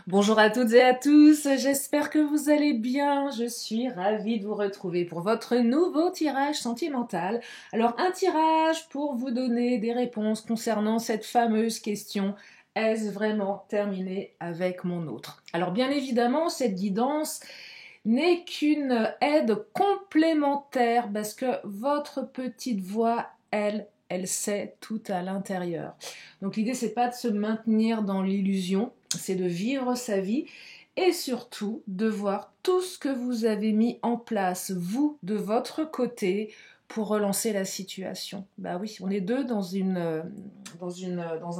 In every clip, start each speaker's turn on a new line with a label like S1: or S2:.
S1: Bonjour à toutes et à tous, j'espère que vous allez bien. Je suis ravie de vous retrouver pour votre nouveau tirage sentimental. Alors un tirage pour vous donner des réponses concernant cette fameuse question: est-ce vraiment terminé avec mon autre? Alors bien évidemment, cette guidance n'est qu'une aide complémentaire parce que votre petite voix, elle sait tout à l'intérieur. Donc l'idée, c'est pas de se maintenir dans l'illusion, c'est de vivre sa vie et surtout de voir tout ce que vous avez mis en place, vous, de votre côté, pour relancer la situation. Bah oui, on est deux dans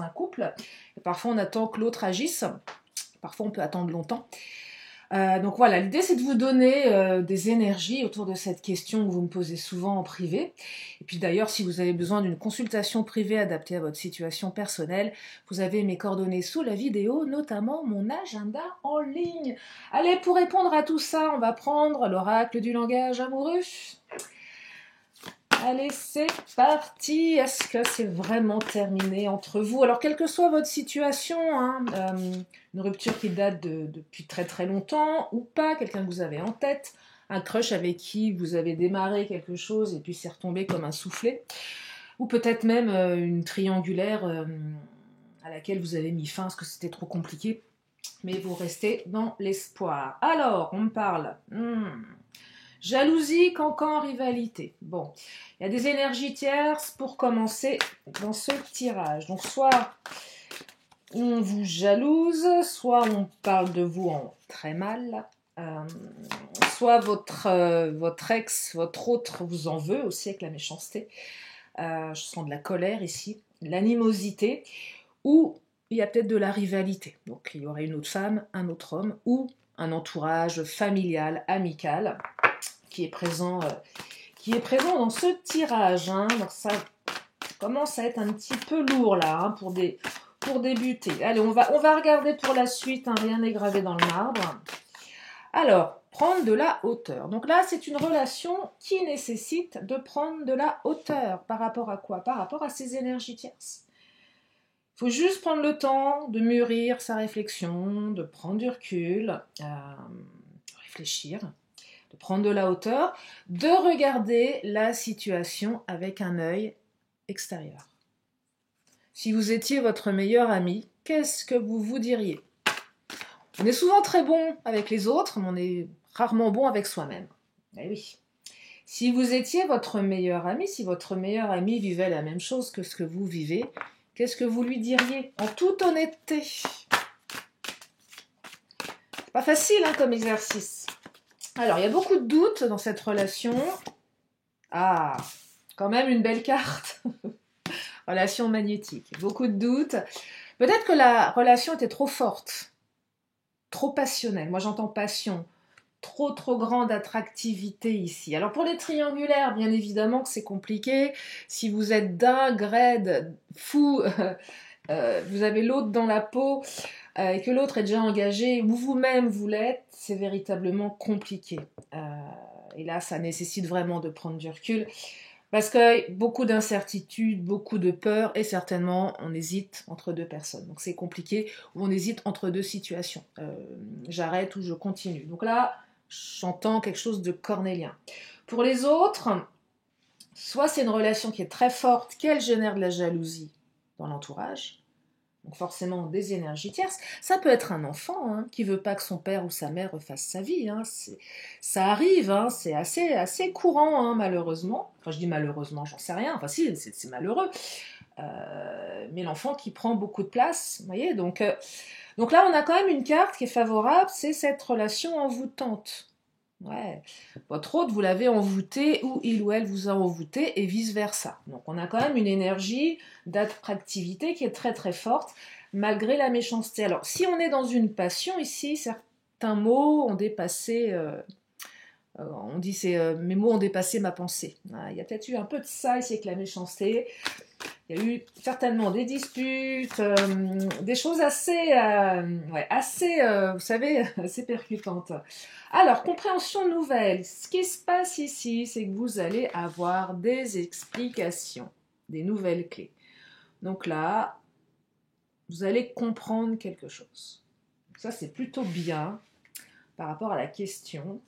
S1: un couple, et parfois on attend que l'autre agisse, parfois on peut attendre longtemps. Donc voilà, l'idée c'est de vous donner des énergies autour de cette question que vous me posez souvent en privé. Et puis d'ailleurs, si vous avez besoin d'une consultation privée adaptée à votre situation personnelle, vous avez mes coordonnées sous la vidéo, notamment mon agenda en ligne. Allez, pour répondre à tout ça, on va prendre l'oracle du langage amoureux. Allez, c'est parti. Est-ce que c'est vraiment terminé entre vous? Alors, quelle que soit votre situation, hein, une rupture qui date depuis très très longtemps ou pas, quelqu'un que vous avez en tête, un crush avec qui vous avez démarré quelque chose et puis c'est retombé comme un soufflet, ou peut-être même une triangulaire à laquelle vous avez mis fin parce que c'était trop compliqué, mais vous restez dans l'espoir. Alors, on me parle. Jalousie, cancan, rivalité. Bon, il y a des énergies tierces pour commencer dans ce tirage. Donc soit on vous jalouse, soit on parle de vous en très mal, soit votre ex, votre autre vous en veut aussi avec la méchanceté. Je sens de la colère ici, de l'animosité, ou il y a peut-être de la rivalité. Donc il y aurait une autre femme, un autre homme, ou un entourage familial, amical qui est présent dans ce tirage. Hein. Alors ça commence à être un petit peu lourd là hein, pour débuter. Allez, on va regarder pour la suite. Hein, rien n'est gravé dans le marbre. Alors, prendre de la hauteur. Donc là, c'est une relation qui nécessite de prendre de la hauteur. Par rapport à quoi? Par rapport à ces énergies tierces. Il faut juste prendre le temps de mûrir sa réflexion, de prendre du recul, réfléchir, de prendre de la hauteur, de regarder la situation avec un œil extérieur. Si vous étiez votre meilleur ami, qu'est-ce que vous vous diriez? On est souvent très bon avec les autres, mais on est rarement bon avec soi-même. Eh oui. Si vous étiez votre meilleur ami, si votre meilleur ami vivait la même chose que ce que vous vivez, qu'est-ce que vous lui diriez? En toute honnêteté. C'est pas facile hein, comme exercice. Alors, il y a beaucoup de doutes dans cette relation. Ah, quand même une belle carte. Relation magnétique. Beaucoup de doutes. Peut-être que la relation était trop forte, trop passionnelle. Moi, j'entends passion. Trop grande attractivité ici. Alors pour les triangulaires, bien évidemment que c'est compliqué. Si vous êtes d'un grade fou, vous avez l'autre dans la peau et que l'autre est déjà engagé, ou vous-même vous l'êtes, c'est véritablement compliqué. Et là, ça nécessite vraiment de prendre du recul. Parce que beaucoup d'incertitudes, beaucoup de peur, et certainement on hésite entre deux personnes. Donc c'est compliqué, ou on hésite entre deux situations. J'arrête ou je continue. Donc là, j'entends quelque chose de cornélien. Pour les autres, soit c'est une relation qui est très forte, qu'elle génère de la jalousie dans l'entourage, donc forcément des énergies tierces. Ça peut être un enfant hein, qui veut pas que son père ou sa mère refasse sa vie. Hein. Ça arrive, hein, c'est assez courant hein, malheureusement. Enfin je dis malheureusement, j'en sais rien. Enfin si, c'est malheureux. Mais l'enfant qui prend beaucoup de place, vous voyez. Donc là on a quand même une carte qui est favorable, c'est cette relation envoûtante. Ouais. Votre hôte, vous l'avez envoûté ou il ou elle vous a envoûté et vice-versa. Donc on a quand même une énergie d'attractivité qui est très très forte malgré la méchanceté. Alors si on est dans une passion ici, certains mots ont dépassé, on dit mes mots ont dépassé ma pensée. Il y a peut-être eu un peu de ça ici avec la méchanceté. Il y a eu certainement des disputes, des choses assez, vous savez, assez percutantes. Alors, compréhension nouvelle. Ce qui se passe ici, c'est que vous allez avoir des explications, des nouvelles clés. Donc là, vous allez comprendre quelque chose. Ça, c'est plutôt bien par rapport à la question.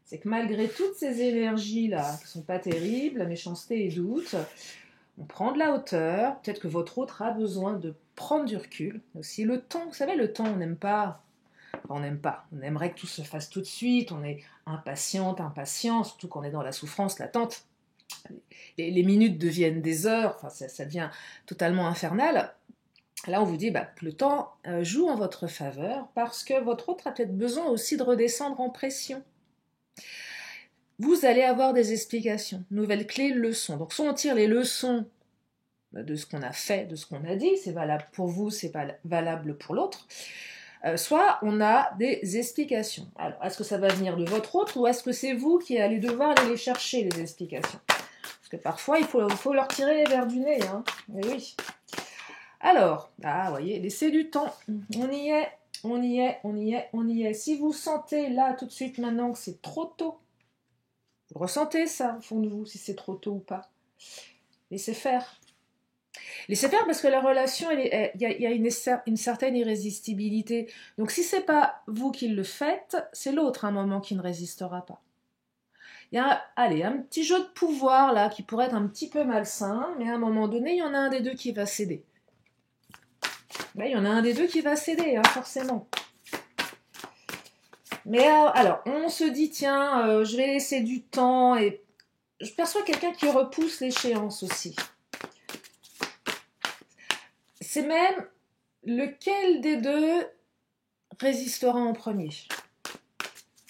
S1: C'est que malgré toutes ces énergies-là, qui ne sont pas terribles, la méchanceté et doute, on prend de la hauteur. Peut-être que votre autre a besoin de prendre du recul. Aussi, le temps, vous savez, le temps, on n'aime pas. On n'aime pas. On aimerait que tout se fasse tout de suite. On est impatient, surtout quand on est dans la souffrance, l'attente. Les minutes deviennent des heures, enfin, ça devient totalement infernal. Là, on vous dit que le temps joue en votre faveur parce que votre autre a peut-être besoin aussi de redescendre en pression. Vous allez avoir des explications, nouvelles clés, leçons. Donc, soit on tire les leçons de ce qu'on a fait, de ce qu'on a dit, c'est valable pour vous, c'est pas valable pour l'autre. Soit on a des explications. Alors, est-ce que ça va venir de votre autre ou est-ce que c'est vous qui allez devoir aller les chercher, les explications? Parce que parfois, il faut leur tirer les verres du nez. Hein. Mais oui. Alors, vous voyez, laissez du temps. On y est, on y est, on y est, on y est. Si vous sentez là, tout de suite, maintenant, que c'est trop tôt, vous ressentez ça au fond de vous, si c'est trop tôt ou pas. Laissez faire. Laissez faire parce que la relation, il y a une certaine irrésistibilité. Donc si c'est pas vous qui le faites, c'est l'autre à un moment qui ne résistera pas. Il y a un petit jeu de pouvoir là qui pourrait être un petit peu malsain, mais à un moment donné, il y en a un des deux qui va céder. Il y en a un des deux qui va céder, forcément. Mais alors, on se dit, tiens, je vais laisser du temps, et je perçois quelqu'un qui repousse l'échéance aussi. C'est même lequel des deux résistera en premier.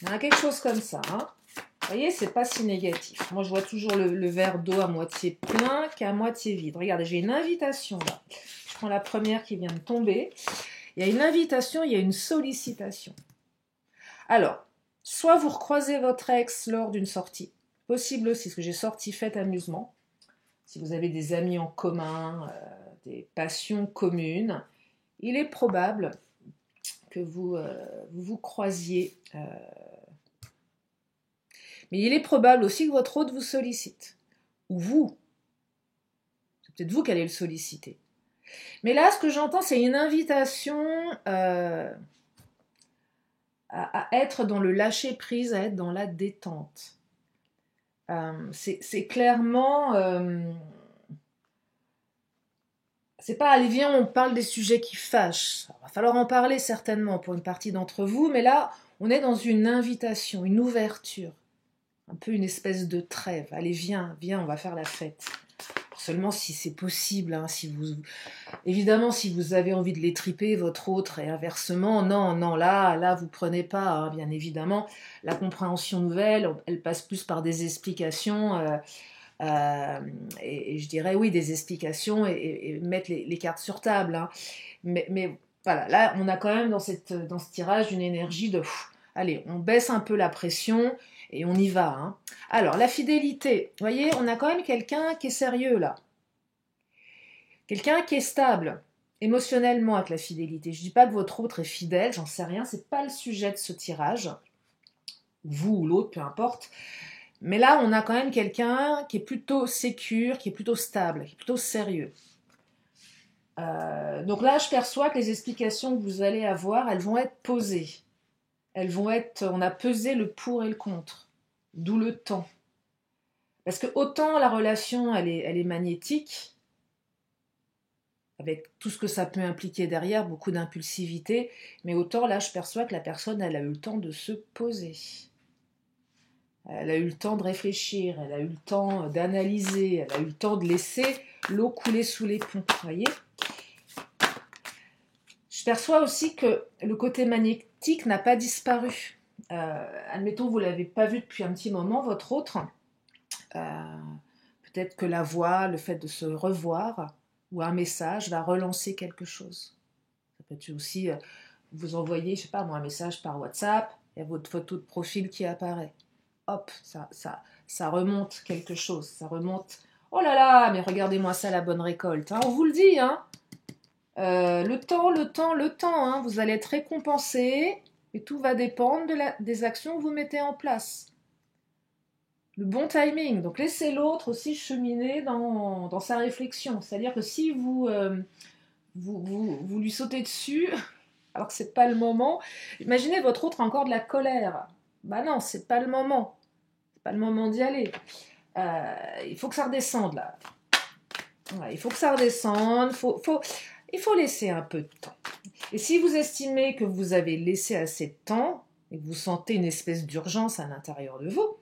S1: Il y a quelque chose comme ça. Hein. Vous voyez, c'est pas si négatif. Moi, je vois toujours le verre d'eau à moitié plein qu'à moitié vide. Regardez, j'ai une invitation là. Je prends la première qui vient de tomber. Il y a une invitation, il y a une sollicitation. Alors, soit vous recroisez votre ex lors d'une sortie, possible aussi, parce que j'ai sorti fête amusement. Si vous avez des amis en commun, des passions communes, il est probable que vous croisiez. Mais il est probable aussi que votre hôte vous sollicite. Ou vous. C'est peut-être vous qui allez le solliciter. Mais là, ce que j'entends, c'est une invitation à être dans le lâcher-prise, à être dans la détente. C'est clairement... c'est pas, allez, viens, on parle des sujets qui fâchent. Il va falloir en parler certainement pour une partie d'entre vous, mais là, on est dans une invitation, une ouverture. Un peu une espèce de trêve. Allez, viens, on va faire la fête. Seulement si c'est possible, hein, évidemment, si vous avez envie de l'étriper, votre autre, et inversement, non, là, vous prenez pas, hein, bien évidemment. La compréhension nouvelle, elle passe plus par des explications, et je dirais, oui, des explications, et mettre les cartes sur table. Hein. Mais voilà, là, on a quand même dans ce tirage une énergie de... allez, on baisse un peu la pression, et on y va. Hein. Alors, la fidélité. Vous voyez, on a quand même quelqu'un qui est sérieux, là. Quelqu'un qui est stable, émotionnellement, avec la fidélité. Je ne dis pas que votre autre est fidèle, j'en sais rien, c'est pas le sujet de ce tirage. Vous ou l'autre, peu importe. Mais là, on a quand même quelqu'un qui est plutôt sécure, qui est plutôt stable, qui est plutôt sérieux. Donc là, je perçois que les explications que vous allez avoir, elles vont être posées. On a pesé le pour et le contre, d'où le temps. Parce que autant la relation, elle est magnétique, avec tout ce que ça peut impliquer derrière, beaucoup d'impulsivité, mais autant là, je perçois que la personne, elle a eu le temps de se poser. Elle a eu le temps de réfléchir, elle a eu le temps d'analyser, elle a eu le temps de laisser l'eau couler sous les ponts, vous voyez ? Je perçois aussi que le côté magnétique n'a pas disparu. Admettons, vous ne l'avez pas vu depuis un petit moment, votre autre. Peut-être que la voix, le fait de se revoir, ou un message va relancer quelque chose. Ça peut être aussi, vous envoyez, je ne sais pas moi, un message par WhatsApp, il y a votre photo de profil qui apparaît. Hop, ça remonte quelque chose, ça remonte. Oh là là, mais regardez-moi ça, la bonne récolte. Hein, on vous le dit, hein. Le temps, hein, vous allez être récompensé et tout va dépendre des actions que vous mettez en place. Le bon timing, donc laissez l'autre aussi cheminer dans sa réflexion. C'est-à-dire que si vous lui sautez dessus, alors que c'est pas le moment. Imaginez votre autre a encore de la colère. Bah non, c'est pas le moment. C'est pas le moment d'y aller. Il faut que ça redescende là. Ouais, il faut que ça redescende. Il faut laisser un peu de temps. Et si vous estimez que vous avez laissé assez de temps et que vous sentez une espèce d'urgence à l'intérieur de vous,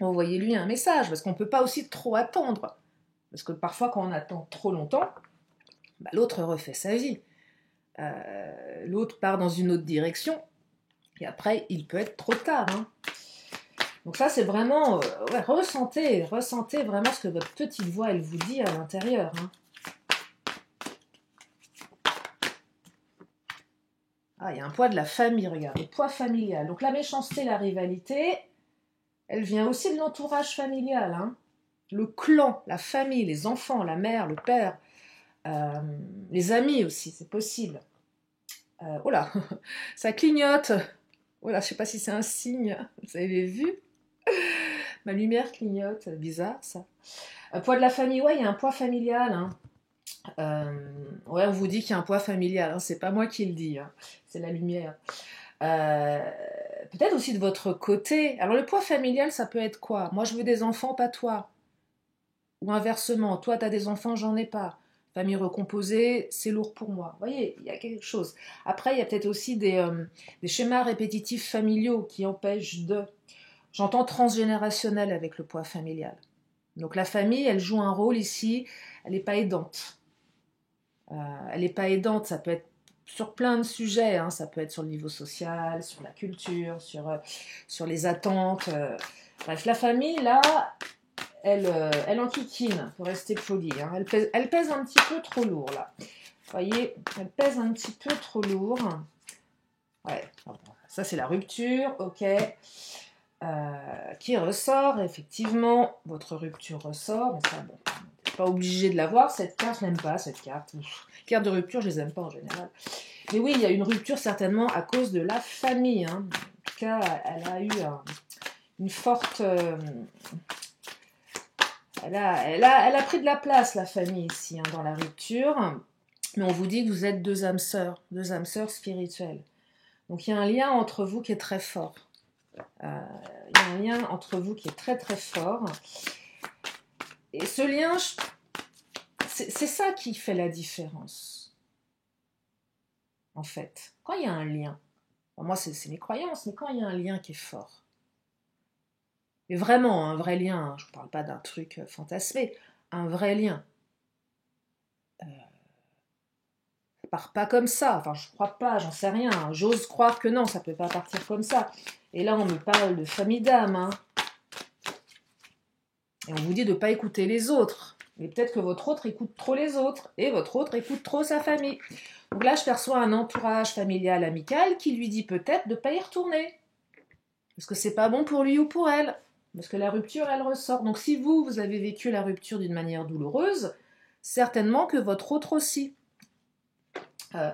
S1: envoyez-lui un message parce qu'on ne peut pas aussi trop attendre. Parce que parfois, quand on attend trop longtemps, bah, l'autre refait sa vie. L'autre part dans une autre direction et après, il peut être trop tard. Hein. Donc ça, c'est vraiment... ouais, ressentez vraiment ce que votre petite voix, elle vous dit à l'intérieur. Hein. Ah, il y a un poids de la famille, regardez, poids familial. Donc la méchanceté, la rivalité, elle vient aussi de l'entourage familial. Hein. Le clan, la famille, les enfants, la mère, le père, les amis aussi, c'est possible. Oh là, ça clignote. Oh là, je ne sais pas si c'est un signe, vous avez vu? Ma lumière clignote, bizarre ça. Poids de la famille, ouais, il y a un poids familial. Hein. Ouais, on vous dit qu'il y a un poids familial, hein. C'est pas moi qui le dis, hein. C'est la lumière. Peut-être aussi de votre côté. Alors le poids familial, ça peut être quoi? Moi, je veux des enfants, pas toi. Ou inversement, toi, tu as des enfants, j'en ai pas. Famille recomposée, c'est lourd pour moi. Vous voyez, il y a quelque chose. Après, il y a peut-être aussi des schémas répétitifs familiaux qui empêchent de... J'entends transgénérationnel avec le poids familial. Donc la famille, elle joue un rôle ici, elle n'est pas aidante. Elle n'est pas aidante, ça peut être sur plein de sujets, hein. Ça peut être sur le niveau social, sur la culture, sur les attentes. Bref, la famille, là, elle enquiquine, pour rester polie. Hein. Elle pèse un petit peu trop lourd, là. Vous voyez, elle pèse un petit peu trop lourd. Ouais, ça c'est la rupture, ok. Qui ressort, effectivement, votre rupture ressort, mais ça, bon, pas obligé de la voir, cette carte, je n'aime pas cette carte. Carte de rupture, je les aime pas en général. Mais oui, il y a une rupture certainement à cause de la famille. Hein. En tout cas, elle a eu une forte... elle a pris de la place, la famille, ici, hein, dans la rupture. Mais on vous dit que vous êtes deux âmes sœurs spirituelles. Donc il y a un lien entre vous qui est très fort. Il y a un lien entre vous qui est très très fort. Et ce lien, c'est ça qui fait la différence. En fait, quand il y a un lien, moi c'est mes croyances, mais quand il y a un lien qui est fort, mais vraiment un vrai lien, hein, je ne parle pas d'un truc fantasmé, un vrai lien, ça part pas comme ça, enfin je crois pas, j'en sais rien, hein. J'ose croire que non, ça peut pas partir comme ça. Et là on me parle de famille d'âme, hein. Et on vous dit de ne pas écouter les autres. Mais peut-être que votre autre écoute trop les autres, et votre autre écoute trop sa famille. Donc là, je perçois un entourage familial, amical, qui lui dit peut-être de ne pas y retourner. Parce que c'est pas bon pour lui ou pour elle. Parce que la rupture, elle ressort. Donc si vous avez vécu la rupture d'une manière douloureuse, certainement que votre autre aussi. Je ne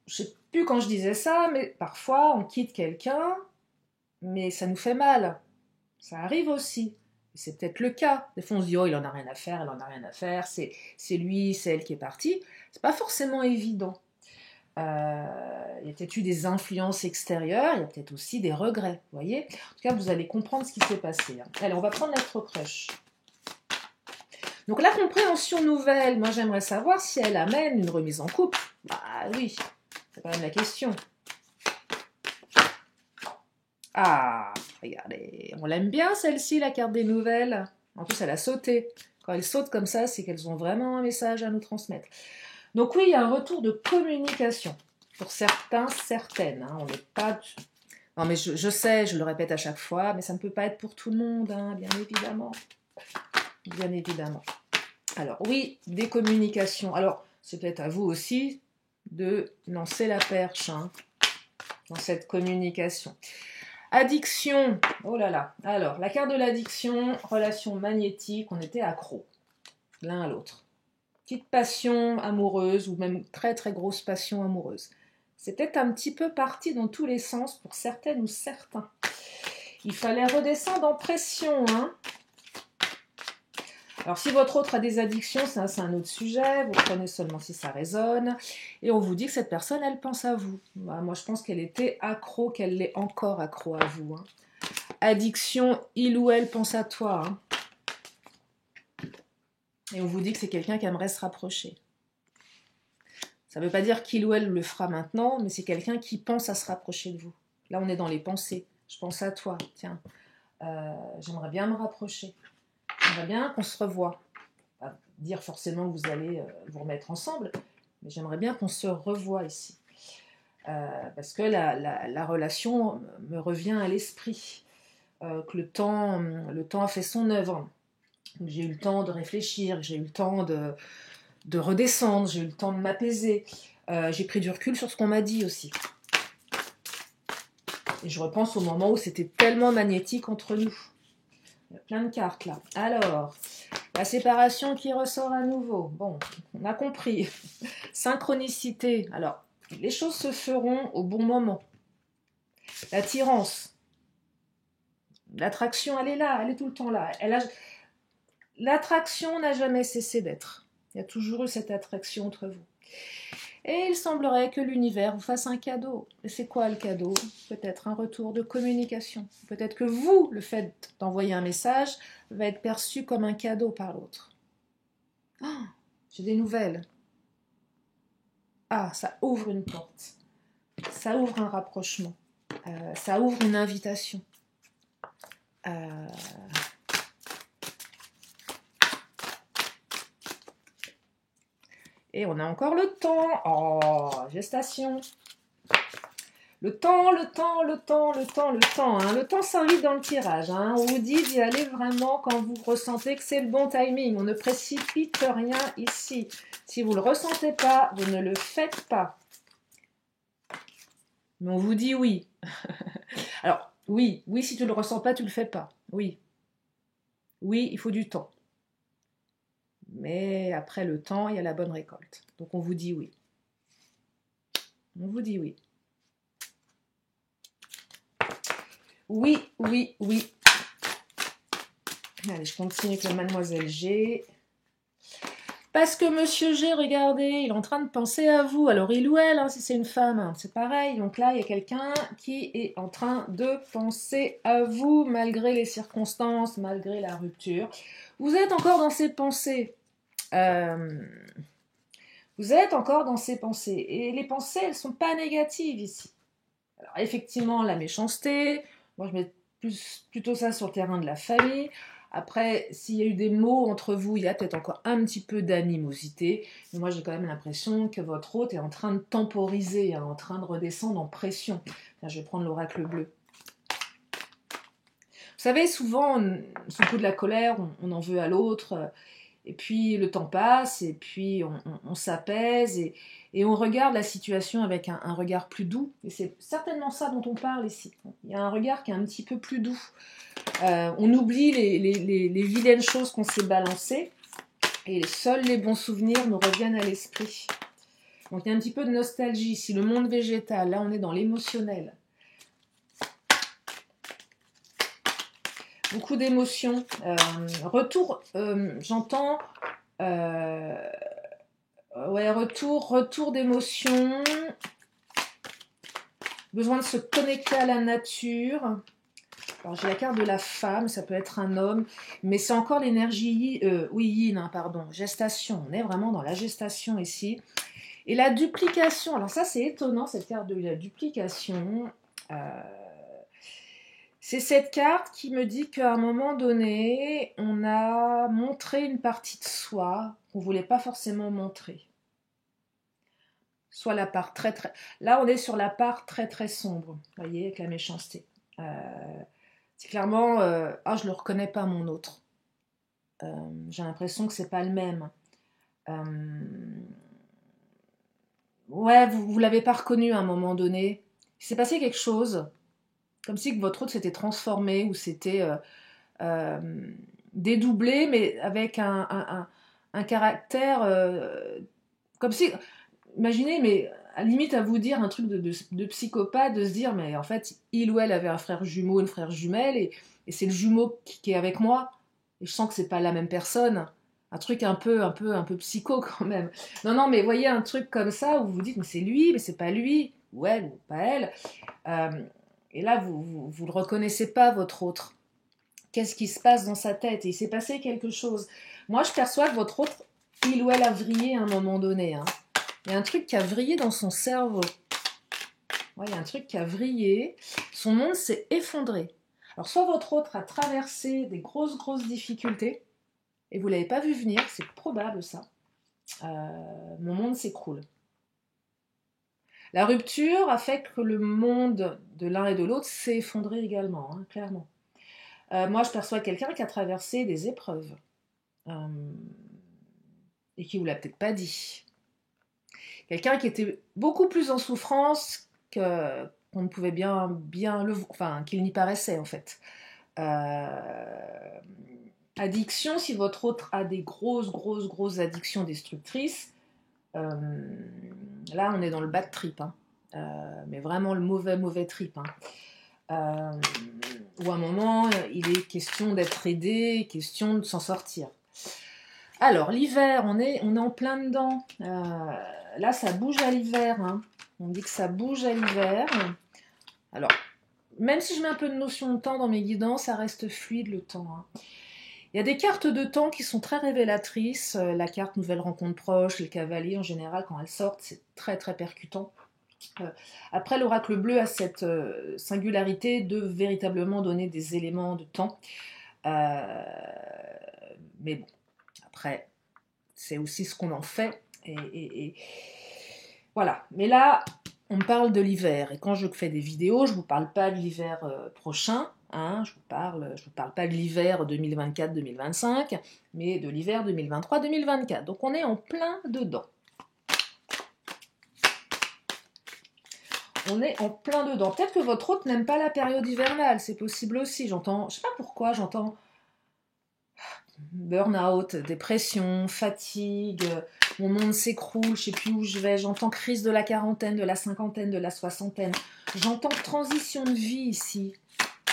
S1: sais plus quand je disais ça, mais parfois, on quitte quelqu'un, mais ça nous fait mal. Ça arrive aussi. C'est peut-être le cas. Des fois, on se dit, oh, il en a rien à faire, elle en a rien à faire, c'est lui, c'est elle qui est partie. C'est pas forcément évident. Il y a peut-être eu des influences extérieures, il y a peut-être aussi des regrets, vous voyez. En tout cas, vous allez comprendre ce qui s'est passé. Hein. Allez, on va prendre notre crush. Donc, la compréhension nouvelle, moi, j'aimerais savoir si elle amène une remise en couple. Bah oui, c'est quand même la question. Ah, regardez, on l'aime bien celle-ci, la carte des nouvelles. En plus, elle a sauté. Quand elle saute comme ça, c'est qu'elles ont vraiment un message à nous transmettre. Donc oui, il y a un retour de communication. Pour certains, certaines. Hein, on n'est pas... Non, mais je sais, je le répète à chaque fois, mais ça ne peut pas être pour tout le monde, hein, bien évidemment. Bien évidemment. Alors oui, des communications. Alors, c'est peut-être à vous aussi de lancer la perche hein, dans cette communication. Addiction, oh là là. Alors, la carte de l'addiction, relation magnétique, on était accro, l'un à l'autre. Petite passion amoureuse ou même très très grosse passion amoureuse. C'est peut-être un petit peu parti dans tous les sens pour certaines ou certains. Il fallait redescendre en pression, hein. Alors, si votre autre a des addictions, c'est un autre sujet. Vous prenez seulement si ça résonne. Et on vous dit que cette personne, elle pense à vous. Bah, moi, je pense qu'elle était accro, qu'elle l'est encore accro à vous. Hein. Addiction, il ou elle pense à toi. Hein. Et on vous dit que c'est quelqu'un qui aimerait se rapprocher. Ça ne veut pas dire qu'il ou elle le fera maintenant, mais c'est quelqu'un qui pense à se rapprocher de vous. Là, on est dans les pensées. Je pense à toi, tiens. J'aimerais bien me rapprocher. J'aimerais bien qu'on se revoie. Pas dire forcément que vous allez vous remettre ensemble, mais j'aimerais bien qu'on se revoie ici. Parce que la relation me revient à l'esprit. Que le temps a fait son œuvre. J'ai eu le temps de réfléchir, j'ai eu le temps de redescendre, j'ai eu le temps de m'apaiser. J'ai pris du recul sur ce qu'on m'a dit aussi. Et je repense au moment où c'était tellement magnétique entre nous. Il y a plein de cartes là. Alors, la séparation qui ressort à nouveau. Bon, on a compris. Synchronicité. Alors, les choses se feront au bon moment. L'attirance. L'attraction, elle est là, elle est tout le temps là. L'attraction n'a jamais cessé d'être. Il y a toujours eu cette attraction entre vous. Et il semblerait que l'univers vous fasse un cadeau. Et c'est quoi le cadeau? Peut-être un retour de communication. Peut-être que vous, le fait d'envoyer un message, va être perçu comme un cadeau par l'autre. Oh, j'ai des nouvelles. Ah, ça ouvre une porte. Ça ouvre un rapprochement. Ça ouvre une invitation. Et on a encore le temps. Oh, gestation. Le temps. Hein. Le temps s'invite dans le tirage. Hein. On vous dit d'y aller vraiment quand vous ressentez que c'est le bon timing. On ne précipite rien ici. Si vous ne le ressentez pas, vous ne le faites pas. Mais on vous dit oui. Alors, oui, si tu ne le ressens pas, tu ne le fais pas. Oui, il faut du temps. Mais après le temps, il y a la bonne récolte. Donc on vous dit oui. On vous dit oui. Oui. Allez, je continue avec la mademoiselle G. Parce que monsieur G, regardez, il est en train de penser à vous. Alors il ou elle, hein, si c'est une femme, hein, c'est pareil. Donc là, il y a quelqu'un qui est en train de penser à vous, malgré les circonstances, malgré la rupture. Vous êtes encore dans ces pensées. Vous êtes encore dans ces pensées. Et les pensées, elles ne sont pas négatives ici. Alors effectivement, la méchanceté, moi je mets plutôt ça sur le terrain de la famille. Après, s'il y a eu des mots entre vous, il y a peut-être encore un petit peu d'animosité. Mais moi j'ai quand même l'impression que votre hôte est en train de temporiser, hein, en train de redescendre en pression. Là, je vais prendre l'oracle bleu. Vous savez, souvent, sous le coup de la colère, on en veut à l'autre. Et puis le temps passe, et puis on s'apaise, et on regarde la situation avec un regard plus doux. Et c'est certainement ça dont on parle ici. Il y a un regard qui est un petit peu plus doux. On oublie les vilaines choses qu'on s'est balancées, et seuls les bons souvenirs nous reviennent à l'esprit. Donc il y a un petit peu de nostalgie ici. Le monde végétal, là on est dans l'émotionnel. Beaucoup d'émotions. Retour, j'entends... retour d'émotions. Besoin de se connecter à la nature. Alors j'ai la carte de la femme, ça peut être un homme, mais c'est encore l'énergie, yin, hein, pardon, gestation. On est vraiment dans la gestation ici. Et la duplication, alors ça c'est étonnant, cette carte de la duplication. C'est cette carte qui me dit qu'à un moment donné, on a montré une partie de soi qu'on ne voulait pas forcément montrer. Soit la part très... Là, on est sur la part très sombre, vous voyez, avec la méchanceté. C'est clairement... je ne le reconnais pas, mon autre. J'ai l'impression que c'est pas le même. Ouais, vous ne l'avez pas reconnu à un moment donné. Il s'est passé quelque chose... Comme si que votre autre s'était transformé ou s'était dédoublé, mais avec un caractère... comme si... Imaginez, mais à la limite à vous dire un truc de psychopathe, de se dire, mais en fait, il ou elle avait un frère jumeau, une frère jumelle, et c'est le jumeau qui est avec moi. Et je sens que c'est pas la même personne. Un truc un peu psycho quand même. Non, non, mais voyez un truc comme ça où vous vous dites, mais c'est lui, mais c'est pas lui, ou elle, ou pas elle. Euh, et là, vous le reconnaissez pas, votre autre. Qu'est-ce qui se passe dans sa tête? Et il s'est passé quelque chose. Moi, je perçois que votre autre, il ou elle a vrillé à un moment donné. Hein. Il y a un truc qui a vrillé dans son cerveau. Ouais, il y a un truc qui a vrillé. Son monde s'est effondré. Alors, soit votre autre a traversé des grosses difficultés, et vous ne l'avez pas vu venir, c'est probable ça. Mon monde s'écroule. La rupture a fait que le monde de l'un et de l'autre s'est effondré également, hein, clairement. Moi, je perçois quelqu'un qui a traversé des épreuves et qui ne vous l'a peut-être pas dit. Quelqu'un qui était beaucoup plus en souffrance qu'on ne pouvait bien le... Enfin, qu'il n'y paraissait, en fait. Addiction, si votre autre a des grosses addictions destructrices, là, on est dans le bad trip. Hein. Mais vraiment le mauvais trip. Hein. Où à un moment, il est question d'être aidé, question de s'en sortir. Alors, l'hiver, on est en plein dedans. Là, ça bouge à l'hiver. Hein. On dit que ça bouge à l'hiver. Alors, même si je mets un peu de notion de temps dans mes guidances, ça reste fluide le temps. Hein. Il y a des cartes de temps qui sont très révélatrices. La carte Nouvelle Rencontre Proche, les cavaliers, en général, quand elles sortent, c'est très percutant. Après, l'oracle bleu a cette singularité de véritablement donner des éléments de temps. Mais bon, après, c'est aussi ce qu'on en fait. Et voilà. Mais là, on me parle de l'hiver. Et quand je fais des vidéos, je ne vous parle pas de l'hiver prochain. Hein, je vous parle pas de l'hiver 2024-2025, mais de l'hiver 2023-2024. Donc on est en plein dedans. On est en plein dedans. Peut-être que votre hôte n'aime pas la période hivernale, c'est possible aussi. J'entends, je sais pas pourquoi, j'entends burn-out, dépression, fatigue, mon monde s'écroule, je sais plus où je vais. J'entends crise de la quarantaine, de la cinquantaine, de la soixantaine. J'entends transition de vie ici.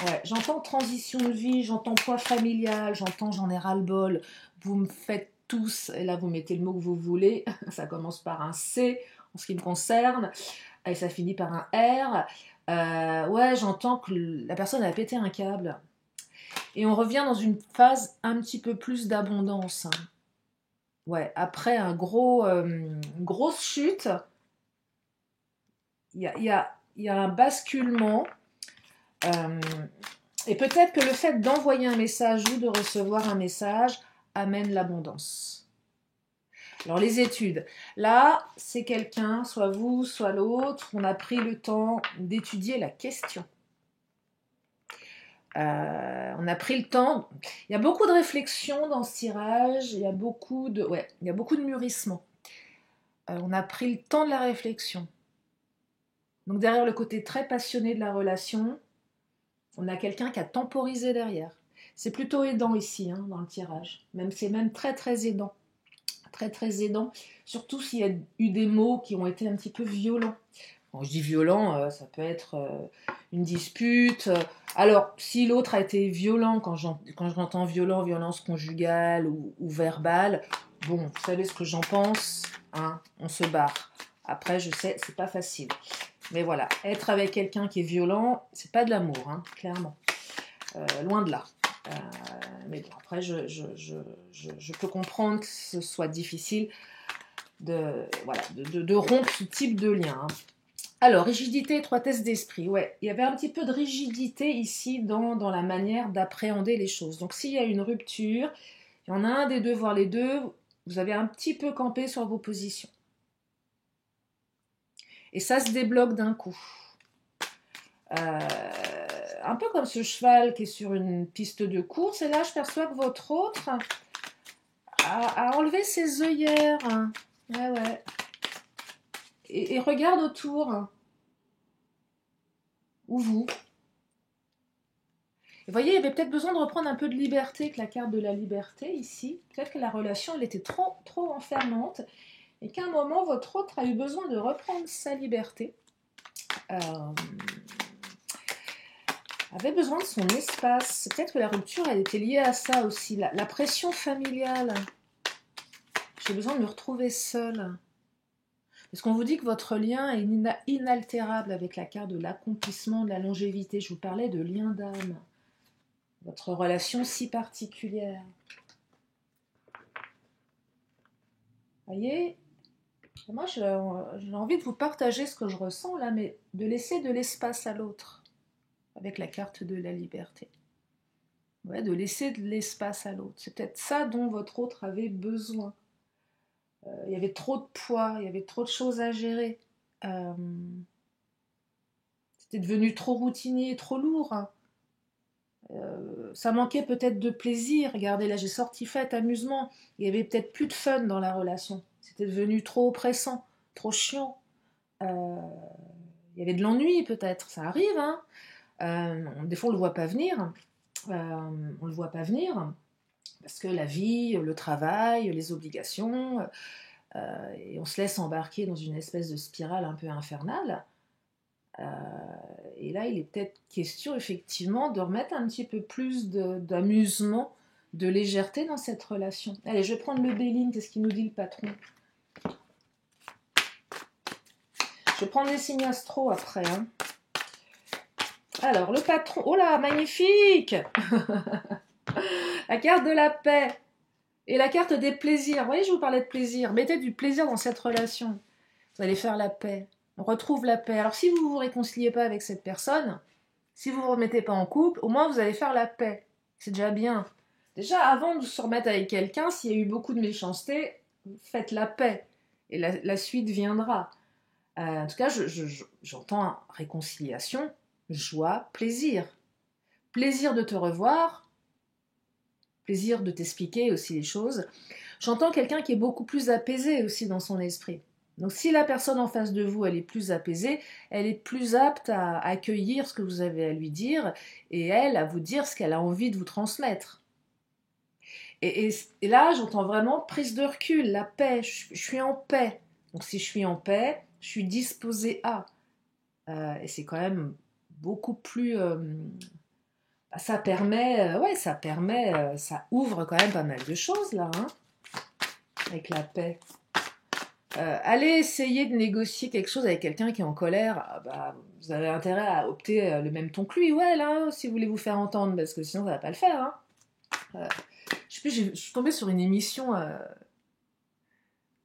S1: Ouais, j'entends transition de vie, j'entends poids familial, j'entends j'en ai ras-le-bol. Vous me faites tous, et là vous mettez le mot que vous voulez, ça commence par un C en ce qui me concerne, et ça finit par un R. Ouais, j'entends que la personne a pété un câble. Et on revient dans une phase un petit peu plus d'abondance. Hein. Ouais, après une grosse chute, il y a un basculement. Et peut-être que le fait d'envoyer un message ou de recevoir un message amène l'abondance. Alors les études, là c'est quelqu'un, soit vous, soit l'autre, on a pris le temps d'étudier la question. On a pris le temps, il y a beaucoup de réflexion dans ce tirage, il y a beaucoup de mûrissement. On a pris le temps de la réflexion. Donc derrière le côté très passionné de la relation, on a quelqu'un qui a temporisé derrière. C'est plutôt aidant ici, hein, dans le tirage. C'est même très aidant. Très aidant. Surtout s'il y a eu des mots qui ont été un petit peu violents. Quand je dis violent, ça peut être une dispute. Alors, si l'autre a été violent, quand j'entends violent, violence conjugale ou verbale, bon, vous savez ce que j'en pense, hein, on se barre. Après, je sais, c'est pas facile. Mais voilà, être avec quelqu'un qui est violent, c'est pas de l'amour, hein, clairement. Loin de là. Mais bon, après, je peux comprendre que ce soit difficile de rompre ce type de lien. Hein. Alors, rigidité, étroitesse d'esprit. Ouais, il y avait un petit peu de rigidité ici dans la manière d'appréhender les choses. Donc, s'il y a une rupture, il y en a un des deux, voire les deux, vous avez un petit peu campé sur vos positions. Et ça se débloque d'un coup. Un peu comme ce cheval qui est sur une piste de course. Et là, je perçois que votre autre a enlevé ses œillères. Ouais. Et regarde autour. Ou vous. Et vous voyez, il y avait peut-être besoin de reprendre un peu de liberté, que la carte de la liberté ici. Peut-être que la relation, elle était trop enfermante. Et qu'à un moment, votre autre a eu besoin de reprendre sa liberté. avait besoin de son espace. Peut-être que la rupture, elle était liée à ça aussi. La pression familiale. J'ai besoin de me retrouver seule. Parce qu'on vous dit que votre lien est inaltérable avec la carte de l'accomplissement, de la longévité. Je vous parlais de lien d'âme. Votre relation si particulière. Voyez, moi j'ai envie de vous partager ce que je ressens là, mais de laisser de l'espace à l'autre. Avec la carte de la liberté. Ouais, de laisser de l'espace à l'autre. C'est peut-être ça dont votre autre avait besoin. Il y avait trop de poids, il y avait trop de choses à gérer. C'était devenu trop routinier, trop lourd. Hein. Ça manquait peut-être de plaisir. Regardez, là j'ai sorti fête, amusement. Il y avait peut-être plus de fun dans la relation. C'était devenu trop oppressant, trop chiant. Il y avait de l'ennui peut-être, ça arrive. Hein. Des fois on ne le voit pas venir. On le voit pas venir. Parce que la vie, le travail, les obligations, et on se laisse embarquer dans une espèce de spirale un peu infernale. Et là, il est peut-être question effectivement de remettre un petit peu plus d'amusement, de légèreté dans cette relation. Allez, je vais prendre le Béline, qu'est-ce qu'il nous dit le patron? Je vais prendre les signes astro après. Hein. Alors, le patron, oh là, magnifique. La carte de la paix. Et la carte des plaisirs. Vous voyez, je vous parlais de plaisir. Mettez du plaisir dans cette relation. Vous allez faire la paix. On retrouve la paix. Alors, si vous ne vous réconciliez pas avec cette personne, si vous ne vous remettez pas en couple, au moins vous allez faire la paix. C'est déjà bien. Déjà, avant de se remettre avec quelqu'un, s'il y a eu beaucoup de méchanceté, faites la paix. Et la suite viendra. En tout cas, j'entends réconciliation, joie, plaisir. Plaisir de te revoir. Plaisir de t'expliquer aussi les choses. J'entends quelqu'un qui est beaucoup plus apaisé aussi dans son esprit. Donc si la personne en face de vous, elle est plus apaisée, elle est plus apte à accueillir ce que vous avez à lui dire et elle à vous dire ce qu'elle a envie de vous transmettre. Et là, j'entends vraiment prise de recul, la paix, je suis en paix. Donc si je suis en paix, je suis disposée à. Et c'est quand même beaucoup plus... ça permet, ça ouvre quand même pas mal de choses là, hein, avec la paix. Allez essayer de négocier quelque chose avec quelqu'un qui est en colère, vous avez intérêt à opter le même ton que lui ou elle, hein, si vous voulez vous faire entendre, parce que sinon ça va pas le faire. Hein. Je sais plus, je suis tombée sur une émission,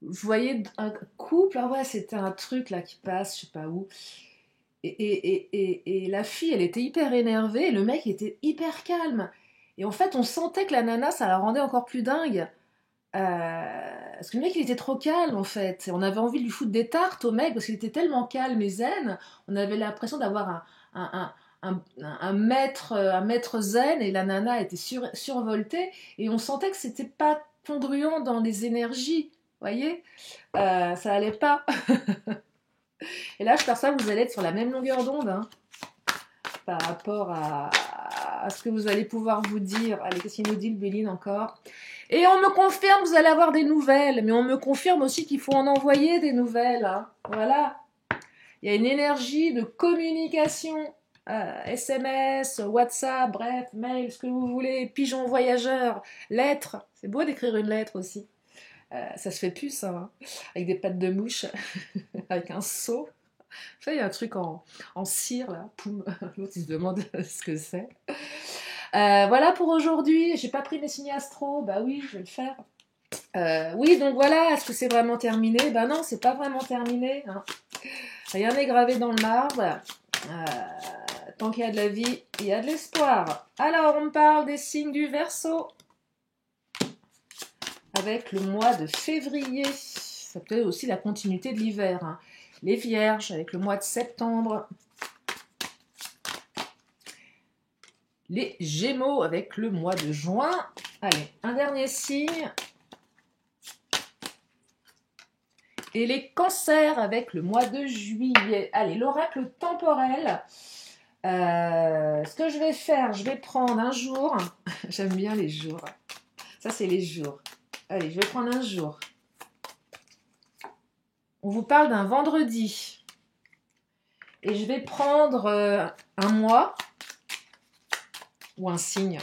S1: vous voyez un couple, c'était un truc là qui passe, je sais pas où. Et la fille, elle était hyper énervée, et le mec était hyper calme. Et en fait, on sentait que la nana, ça la rendait encore plus dingue. Parce que le mec, il était trop calme, en fait. Et on avait envie de lui foutre des tartes au mec, parce qu'il était tellement calme et zen. On avait l'impression d'avoir un maître zen, et la nana était survoltée. Et on sentait que c'était pas congruent dans les énergies. Vous voyez ça allait pas. Et là, je perçois que vous allez être sur la même longueur d'onde, hein, par rapport à ce que vous allez pouvoir vous dire. Allez, qu'est-ce qu'il nous dit le Béline encore? Et on me confirme que vous allez avoir des nouvelles, mais on me confirme aussi qu'il faut en envoyer des nouvelles. Hein. Voilà. Il y a une énergie de communication, SMS, WhatsApp, bref, mail, ce que vous voulez, pigeon voyageur, lettre. C'est beau d'écrire une lettre aussi. Ça se fait plus, ça, hein, avec des pattes de mouche, avec un seau. Vous savez, il y a un truc en cire, là, poum, l'autre il se demande ce que c'est. Voilà pour aujourd'hui, j'ai pas pris mes signes astro, bah oui, je vais le faire. Oui, donc voilà, est-ce que c'est vraiment terminé? Bah non, c'est pas vraiment terminé. Hein. Rien n'est gravé dans le marbre. Tant qu'il y a de la vie, il y a de l'espoir. Alors, on parle des signes du Verseau. Avec le mois de février, ça peut être aussi la continuité de l'hiver. Hein. Les Vierges, avec le mois de septembre. Les Gémeaux, avec le mois de juin. Allez, un dernier signe. Et les Cancers, avec le mois de juillet. Allez, l'oracle temporel. Ce que je vais faire, je vais prendre un jour. J'aime bien les jours. Ça, c'est les jours. Allez, je vais prendre un jour. On vous parle d'un vendredi. Et je vais prendre un mois. ou un signe.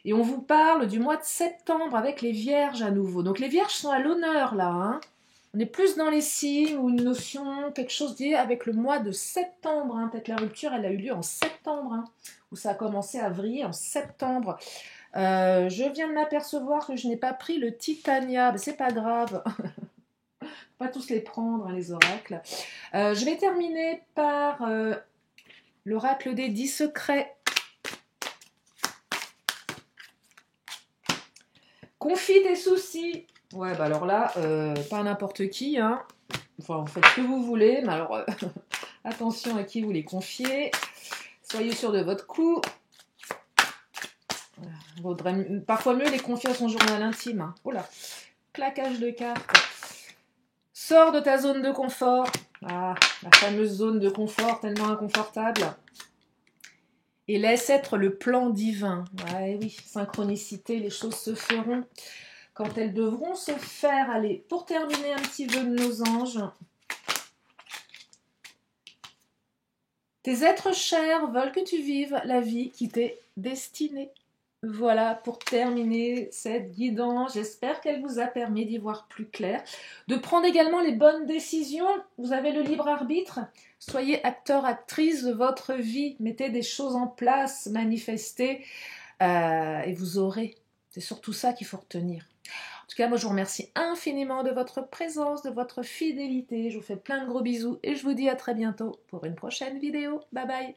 S1: Et on vous parle du mois de septembre avec les vierges à nouveau. Donc les vierges sont à l'honneur là. Hein. On est plus dans les signes ou une notion, quelque chose lié avec le mois de septembre. Hein. Peut-être la rupture, elle a eu lieu en septembre. Hein, où ça a commencé à vriller en septembre. Je viens de m'apercevoir que je n'ai pas pris le Titania. Ben, c'est pas grave. Pas tous les prendre, hein, les oracles. Je vais terminer par l'oracle des 10 secrets. Confie tes soucis. Ouais, bah alors là, pas n'importe qui, hein. Enfin, vous faites ce que vous voulez, mais alors, attention à qui vous les confiez. Soyez sûr de votre coup. Vaudrait parfois mieux les confier à son journal intime. Hein. Oh là, claquage de cartes. Sors de ta zone de confort. Ah, la fameuse zone de confort tellement inconfortable. Et laisse être le plan divin. Ouais, oui, synchronicité, les choses se feront quand elles devront se faire. Allez, pour terminer un petit vœu de nos anges. Tes êtres chers veulent que tu vives la vie qui t'est destinée. Voilà pour terminer cette guidance. J'espère qu'elle vous a permis d'y voir plus clair. De prendre également les bonnes décisions. Vous avez le libre arbitre. Soyez acteur, actrice de votre vie. Mettez des choses en place, manifestez et vous aurez. C'est surtout ça qu'il faut retenir. En tout cas, moi je vous remercie infiniment de votre présence, de votre fidélité. Je vous fais plein de gros bisous et je vous dis à très bientôt pour une prochaine vidéo. Bye bye.